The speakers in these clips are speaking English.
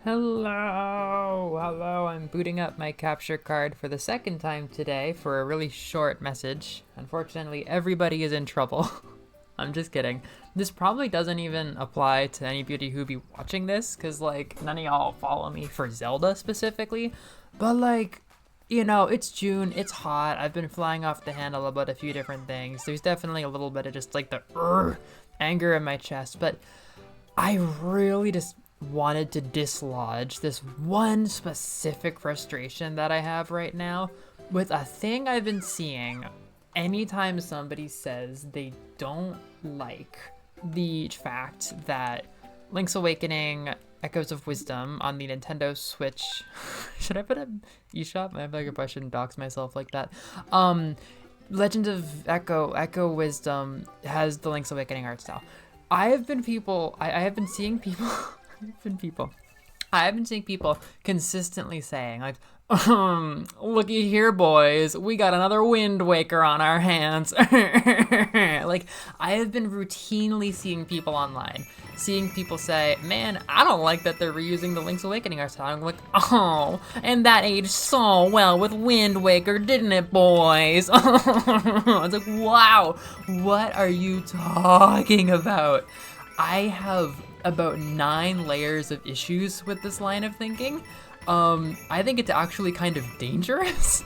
Hello, I'm booting up my capture card for the second time today for a really short message. Unfortunately, everybody is in trouble. I'm just kidding. This probably doesn't even apply to anybody who be watching this, because, like, none of y'all follow me for Zelda specifically. But, like, it's June, it's hot, I've been flying off the handle about a few different things. There's definitely a little bit of just, like, the anger in my chest, but I really just wanted to dislodge this one specific frustration that I have right now with a thing I've been seeing anytime somebody says they don't like the fact that Link's Awakening Echoes of Wisdom on the Nintendo Switch. Should I put an eShop? I feel like if I shouldn't dox myself like that. Legend of Echo Wisdom has the Link's Awakening art style. I have been seeing people I have been seeing people consistently saying, like, looky here, boys, we got another Wind Waker on our hands. Like, I have been routinely seeing people online, seeing people say, man, I don't like that they're reusing the Link's Awakening art style. I'm like, oh, and that aged so well with Wind Waker, didn't it, boys? It's like, wow, what are you talking about? I have about 9 layers of issues with this line of thinking. I think it's actually kind of dangerous.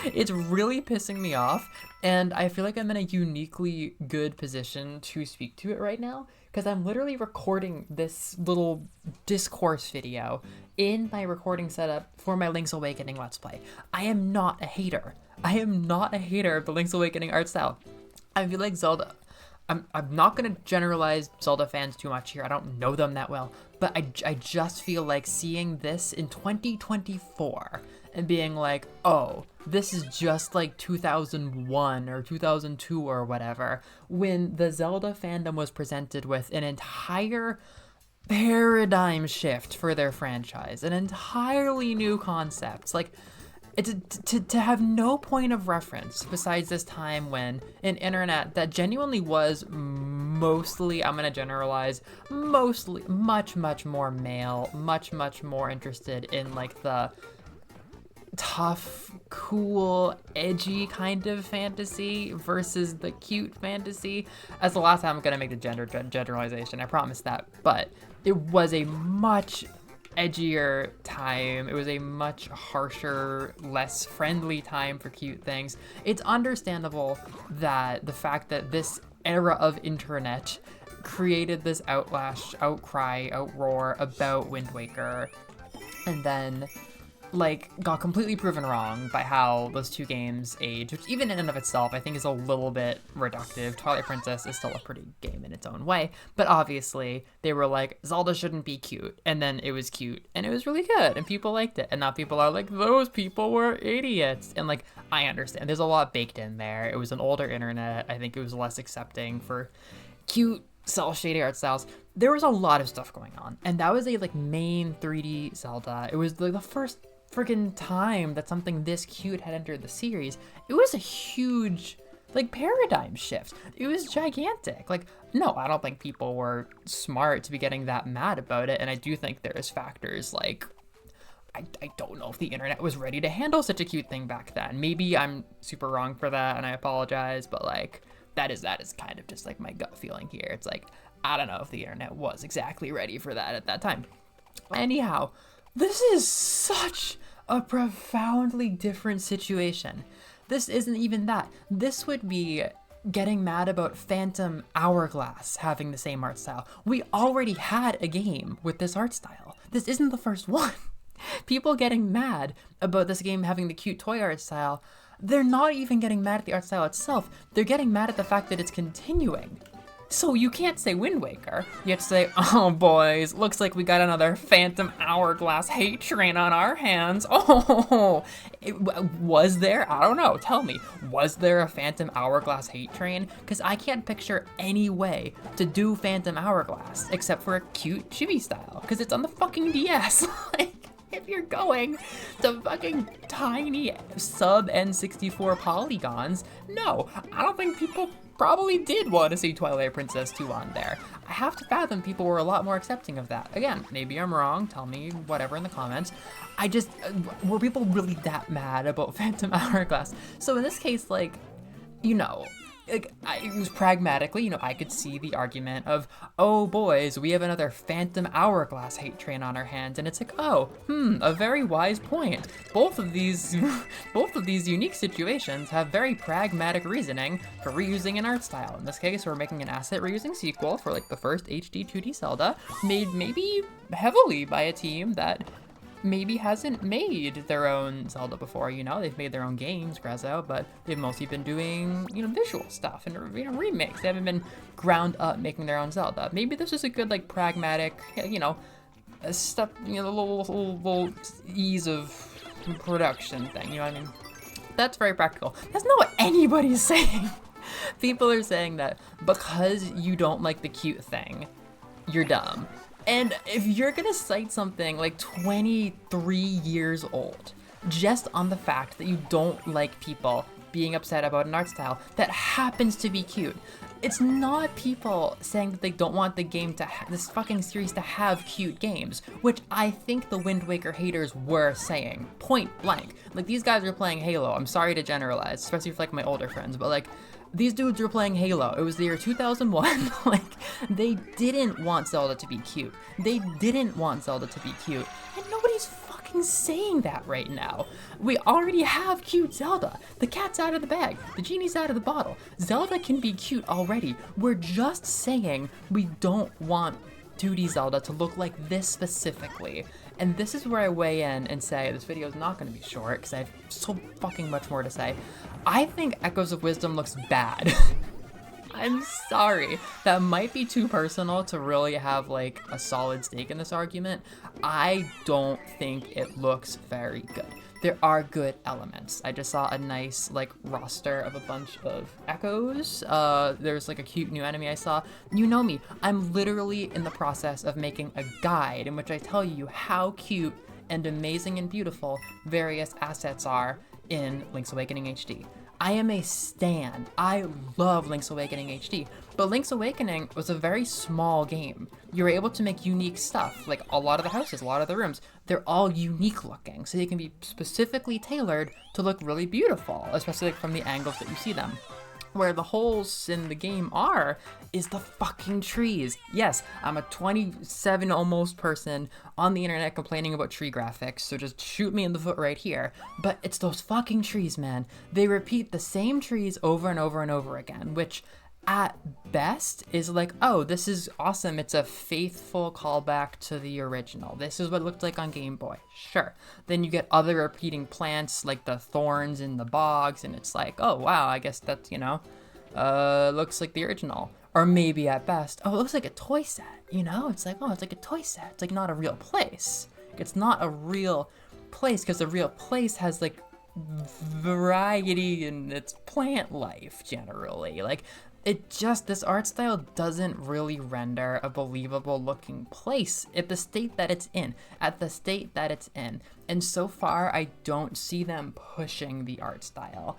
It's really pissing me off, and I feel like I'm in a uniquely good position to speak to it right now, because I'm literally recording this little discourse video in my recording setup for my Link's Awakening Let's Play. I am not a hater. I am not a hater of the Link's Awakening art style. I feel like Zelda... I'm not going to generalize Zelda fans too much here. I don't know them that well. But I just feel like seeing this in 2024 and being like, oh, this is just like 2001 or 2002 or whatever, when the Zelda fandom was presented with an entire paradigm shift for their franchise, an entirely new concept. Like, to have no point of reference besides this time when an internet that genuinely was mostly, I'm gonna generalize, mostly much more male, much more interested in like the tough, cool, edgy kind of fantasy versus the cute fantasy. That's the last time I'm gonna make the generalization, I promise that. But it was a much edgier time. It was a much harsher, less friendly time for cute things. It's understandable that the fact that this era of internet created this outcry, outroar about Wind Waker, and then like got completely proven wrong by how those two games age, which even in and of itself I think is a little bit reductive. Twilight Princess is still a pretty game in its own way, but obviously they were like, Zelda shouldn't be cute, and then it was cute and it was really good and people liked it, and now people are like, those people were idiots. And like, I understand there's a lot baked in there. It was an older internet. I think it was less accepting for cute cell shaded art styles. There was a lot of stuff going on, and that was a like main 3D Zelda. It was like the first freaking time that something this cute had entered the series. It was a huge like paradigm shift. It was gigantic. Like, no, I don't think people were smart to be getting that mad about it, and I do think there's factors like I don't know if the internet was ready to handle such a cute thing back then. Maybe I'm super wrong for that and I apologize, but like that is kind of just like my gut feeling here. It's like, I don't know if the internet was exactly ready for that at that time. Anyhow, this is such a profoundly different situation. This isn't even that. This would be getting mad about Phantom Hourglass having the same art style. We already had a game with this art style. This isn't the first one. People getting mad about this game having the cute toy art style, they're not even getting mad at the art style itself. They're getting mad at the fact that it's continuing. So you can't say Wind Waker. You have to say, oh boys, looks like we got another Phantom Hourglass hate train on our hands. Oh, was there? I don't know. Tell me, was there a Phantom Hourglass hate train? Because I can't picture any way to do Phantom Hourglass except for a cute chibi style, because it's on the fucking DS. Like, if you're going to fucking tiny sub N64 polygons, no, I don't think people probably did want to see Twilight Princess 2 on there. I have to fathom people were a lot more accepting of that. Again, maybe I'm wrong, tell me whatever in the comments. I just, were people really that mad about Phantom Hourglass? So in this case, like, you know, like, it was pragmatically, you know, I could see the argument of, oh boys, we have another Phantom Hourglass hate train on our hands, and it's like, oh, a very wise point. Both of these unique situations have very pragmatic reasoning for reusing an art style. In this case, we're making an asset reusing sequel for like the first HD 2D Zelda, made maybe heavily by a team that maybe hasn't made their own Zelda before, you know? They've made their own games, Grezzo, but they've mostly been doing, you know, visual stuff and, you know, remakes. They haven't been ground up making their own Zelda. Maybe this is a good, like, pragmatic, you know, stuff, you know, little ease of production thing, you know what I mean? That's very practical. That's not what anybody's saying. People are saying that because you don't like the cute thing, you're dumb. And if you're gonna cite something like 23 years old, just on the fact that you don't like people being upset about an art style that happens to be cute, it's not people saying that they don't want the game to this fucking series to have cute games, which I think the Wind Waker haters were saying, point blank. Like, these guys are playing Halo. I'm sorry to generalize, especially for like my older friends, but like, these dudes were playing Halo. It was the year 2001. Like, they didn't want Zelda to be cute. They didn't want Zelda to be cute. And nobody's fucking saying that right now. We already have cute Zelda. The cat's out of the bag. The genie's out of the bottle. Zelda can be cute already. We're just saying we don't want 2D Zelda to look like this specifically. And this is where I weigh in and say, this video is not going to be short because I have so fucking much more to say. I think Echoes of Wisdom looks bad. I'm sorry. That might be too personal to really have like a solid stake in this argument. I don't think it looks very good. There are good elements. I just saw a nice like roster of a bunch of echoes. There's like a cute new enemy I saw. You know me, I'm literally in the process of making a guide in which I tell you how cute and amazing and beautiful various assets are in Link's Awakening HD. I am a stan. I love Link's Awakening HD, but Link's Awakening was a very small game. You were able to make unique stuff, like a lot of the houses, a lot of the rooms, they're all unique looking, so they can be specifically tailored to look really beautiful, especially like from the angles that you see them. Where the holes in the game are is the fucking trees. Yes, I'm a 27 almost person on the internet complaining about tree graphics, so just shoot me in the foot right here. But it's those fucking trees, man. They repeat the same trees over and over and over again, which at best is like, oh, this is awesome. It's a faithful callback to the original. This is what it looked like on Game Boy. Sure. Then you get other repeating plants like the thorns in the bogs, and it's like, oh, wow, I guess that's, you know, looks like the original. Or maybe at best, oh, it looks like a toy set, you know? It's like, oh, it's like a toy set. It's like not a real place. It's not a real place because the real place has like variety in its plant life generally. Like, it just, this art style doesn't really render a believable looking place at the state that it's in, And so far, I don't see them pushing the art style.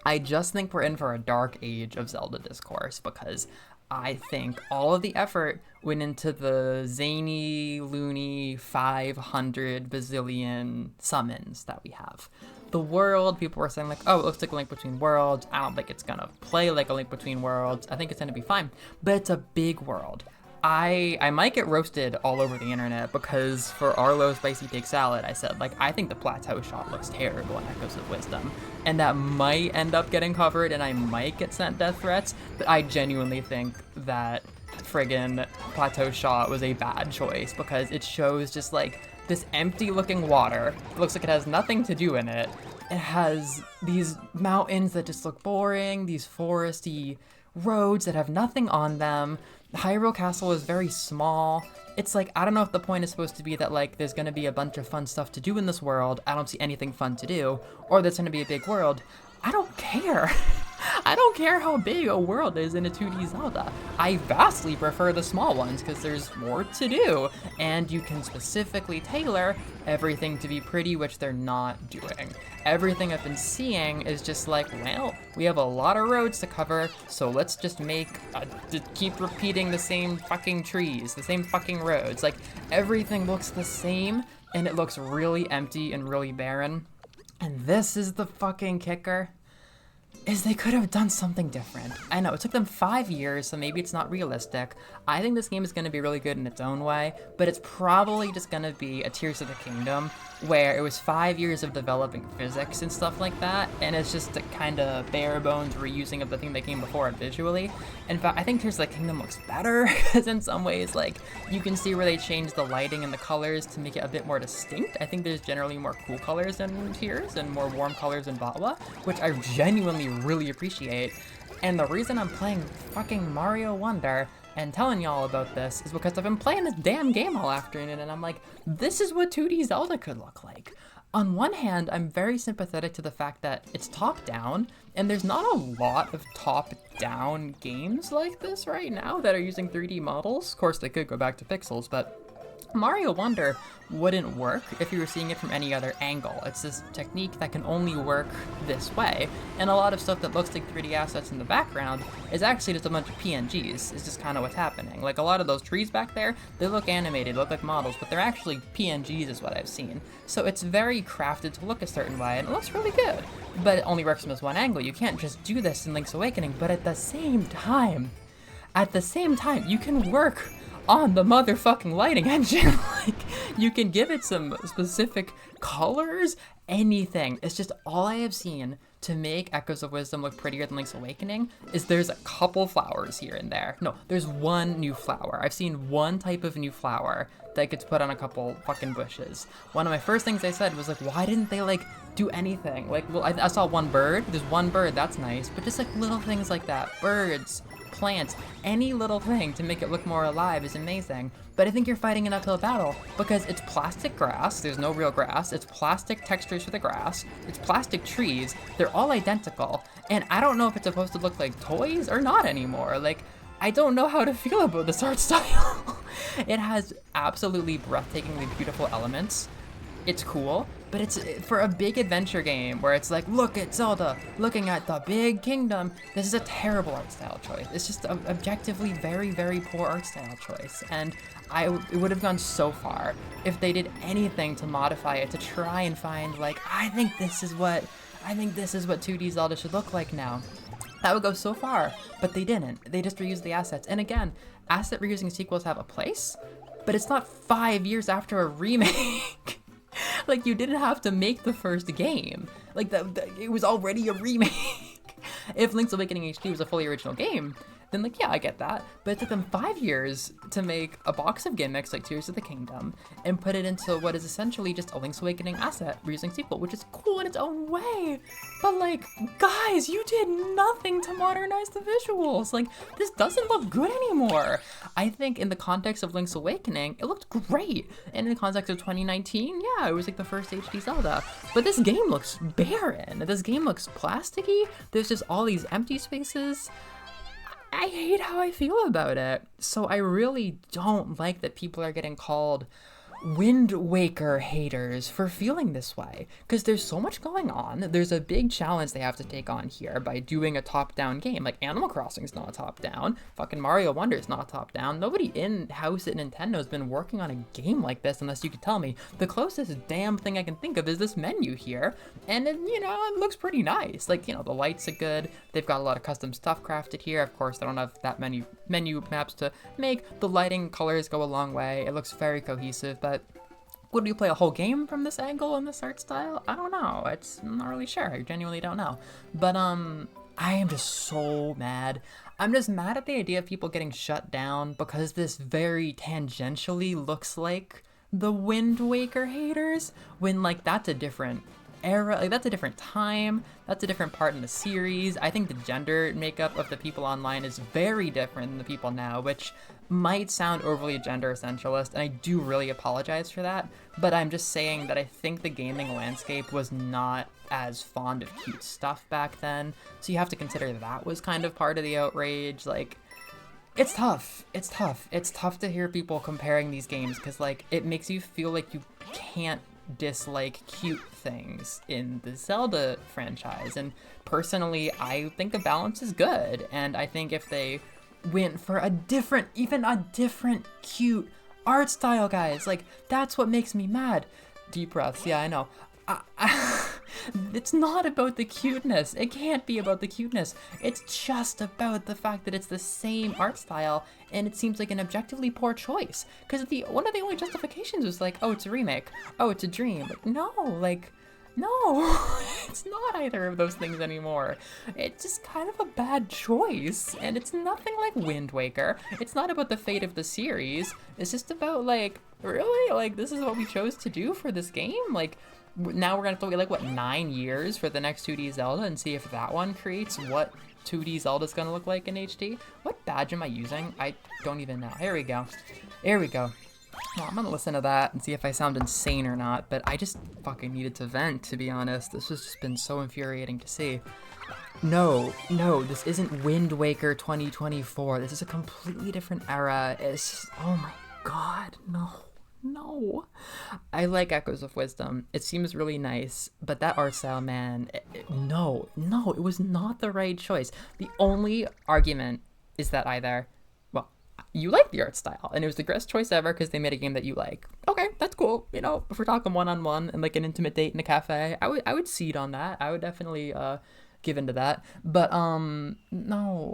I just think we're in for a dark age of Zelda Discourse because I think all of the effort went into the zany, loony 500 bazillion summons that we have. The world, people were saying like, oh, it looks like a Link Between Worlds. I don't think it's gonna play like a Link Between Worlds. I think it's gonna be fine, but it's a big world. I might get roasted all over the internet because for Arlo Spicy Take Salad, I said like, I think the plateau shot looks terrible in Echoes of Wisdom, and that might end up getting covered and I might get sent death threats, but I genuinely think that friggin' plateau shot was a bad choice because it shows just like this empty looking water. It looks like it has nothing to do in it. It has these mountains that just look boring, these foresty roads that have nothing on them. Hyrule Castle is very small. It's like, I don't know if the point is supposed to be that like there's gonna be a bunch of fun stuff to do in this world. I don't see anything fun to do, or there's gonna be a big world. I don't care. I don't care how big a world is in a 2D Zelda. I vastly prefer the small ones because there's more to do, and you can specifically tailor everything to be pretty, which they're not doing. Everything I've been seeing is just like, well, we have a lot of roads to cover, so let's just keep repeating the same fucking trees, the same fucking roads. Like, everything looks the same, and it looks really empty and really barren. And this is the fucking kicker, is they could have done something different. I know, it took them 5 years, so maybe it's not realistic. I think this game is going to be really good in its own way, but it's probably just going to be a Tears of the Kingdom, where it was 5 years of developing physics and stuff like that, and it's just a kind of bare bones reusing of the thing that came before it visually. In fact, I think Tears of the Kingdom looks better, because in some ways, like, you can see where they changed the lighting and the colors to make it a bit more distinct. I think there's generally more cool colors in Tears, and more warm colors in Vatwa, which I genuinely really appreciate. And the reason I'm playing fucking Mario Wonder and telling y'all about this is because I've been playing this damn game all afternoon, and I'm like, this is what 2D Zelda could look like. On one hand, I'm very sympathetic to the fact that it's top-down, and there's not a lot of top-down games like this right now that are using 3D models. Of course, they could go back to pixels, but Mario Wonder wouldn't work if you were seeing it from any other angle. It's this technique that can only work this way, and a lot of stuff that looks like 3D assets in the background is actually just a bunch of PNGs. It's just kind of what's happening. Like, a lot of those trees back there, they look animated, look like models, but they're actually PNGs is what I've seen. So it's very crafted to look a certain way, and it looks really good. But it only works from this one angle. You can't just do this in Link's Awakening, but at the same time, you can work on the motherfucking lighting engine. Like, you can give it some specific colors, anything. It's just all I have seen to make Echoes of Wisdom look prettier than Link's Awakening is there's a couple flowers here and there. No, there's one new flower. I've seen one type of new flower that gets put on a couple fucking bushes. One of my first things I said was like, why didn't they like do anything? Like, well, I saw one bird. There's one bird, that's nice. But just like little things like that, birds, plants, any little thing to make it look more alive is amazing. But I think you're fighting an uphill battle because it's plastic grass, there's no real grass, it's plastic textures for the grass, it's plastic trees, they're all identical, and I don't know if it's supposed to look like toys or not anymore. Like, I don't know how to feel about this art style. It has absolutely breathtakingly beautiful elements. It's cool, but it's for a big adventure game where it's like, look at Zelda, looking at the big kingdom. This is a terrible art style choice. It's just an objectively very, very poor art style choice. And it would have gone so far if they did anything to modify it, to try and find like, I think this is what 2D Zelda should look like now. That would go so far, but they didn't. They just reused the assets. And again, asset reusing sequels have a place, but it's not 5 years after a remake. Like, you didn't have to make the first game. Like, it was already a remake. If Link's Awakening HD was a fully original game, then like, yeah, I get that. But it took them 5 years to make a box of gimmicks like Tears of the Kingdom and put it into what is essentially just a Link's Awakening asset reusing sequel, which is cool in its own way. But like, guys, you did nothing to modernize the visuals. Like, this doesn't look good anymore. I think in the context of Link's Awakening, it looked great. And in the context of 2019, yeah, it was like the first HD Zelda. But this game looks barren. This game looks plasticky. There's just all these empty spaces. I hate how I feel about it. So I really don't like that people are getting called Wind Waker haters for feeling this way, because there's so much going on. There's a big challenge they have to take on here by doing a top-down game. Like, Animal Crossing's not top-down, fucking Mario Wonder's not top-down. Nobody in-house at Nintendo has been working on a game like this, unless you could tell me. The closest damn thing I can think of is this menu here, and it, you know, it looks pretty nice. Like, you know, the lights are good, they've got a lot of custom stuff crafted here. Of course, they don't have that many menu maps to make. The lighting, colors go a long way. It looks very cohesive, but would we play a whole game from this angle and this art style? I don't know. I'm not really sure. I genuinely don't know. But I am just so mad. I'm just mad at the idea of people getting shut down because this very tangentially looks like the Wind Waker haters, when like that's a different era, like that's a different time, that's a different part in the series. I think the gender makeup of the people online is very different than the people now, which might sound overly gender essentialist, and I do really apologize for that, but I'm just saying that I think the gaming landscape was not as fond of cute stuff back then, so you have to consider that was kind of part of the outrage. Like, it's tough. It's tough. It's tough to hear people comparing these games because, like, it makes you feel like you can't dislike cute things in the Zelda franchise. And personally, I think the balance is good. And I think if they went for a different, even a different cute art style, guys, like, that's what makes me mad. Deep breaths. Yeah, I know. It's not about the cuteness. It can't be about the cuteness. It's just about the fact that it's the same art style, and it seems like an objectively poor choice. Because one of the only justifications was like, oh, it's a remake. Oh, it's a dream. Like, no, it's not either of those things anymore. It's just kind of a bad choice, and it's nothing like Wind Waker. It's not about the fate of the series. It's just about, like, really? Like, this is what we chose to do for this game? Like, now we're gonna have to wait, like, what, 9 years for the next 2D Zelda and see if that one creates what 2D Zelda's gonna look like in HD? What badge am I using? I don't even know. Here we go. Here we go. Well, I'm gonna listen to that and see if I sound insane or not, but I just fucking needed to vent, to be honest. This has just been so infuriating to see. No, this isn't Wind Waker 2024. This is a completely different era. It's just, oh my god, no. I like Echoes of Wisdom. It seems really nice, but that art style, man, no, it was not the right choice. The only argument is that either, well, you like the art style, and it was the best choice ever because they made a game that you like. Okay, that's cool. You know, if we're talking one-on-one and like an intimate date in a cafe, I would cede on that. I would definitely give into that. But no.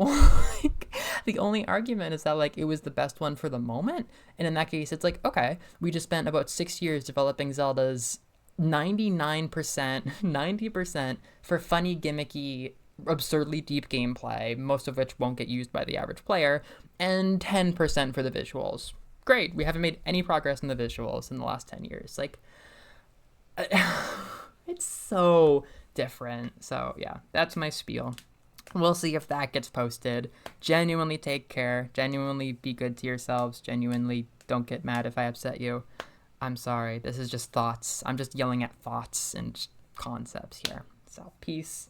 Like, the only argument is that, like, it was the best one for the moment, and in that case it's like, okay, we just spent about 6 years developing Zelda's 99%, 90% for funny, gimmicky, absurdly deep gameplay, most of which won't get used by the average player, and 10% for the visuals. Great, we haven't made any progress in the visuals in the last 10 years. Like, it's so different. So yeah, that's my spiel. We'll see if that gets posted. Genuinely take care. Genuinely be good to yourselves. Genuinely don't get mad if I upset you. I'm sorry. This is just thoughts. I'm just yelling at thoughts and concepts here. So peace.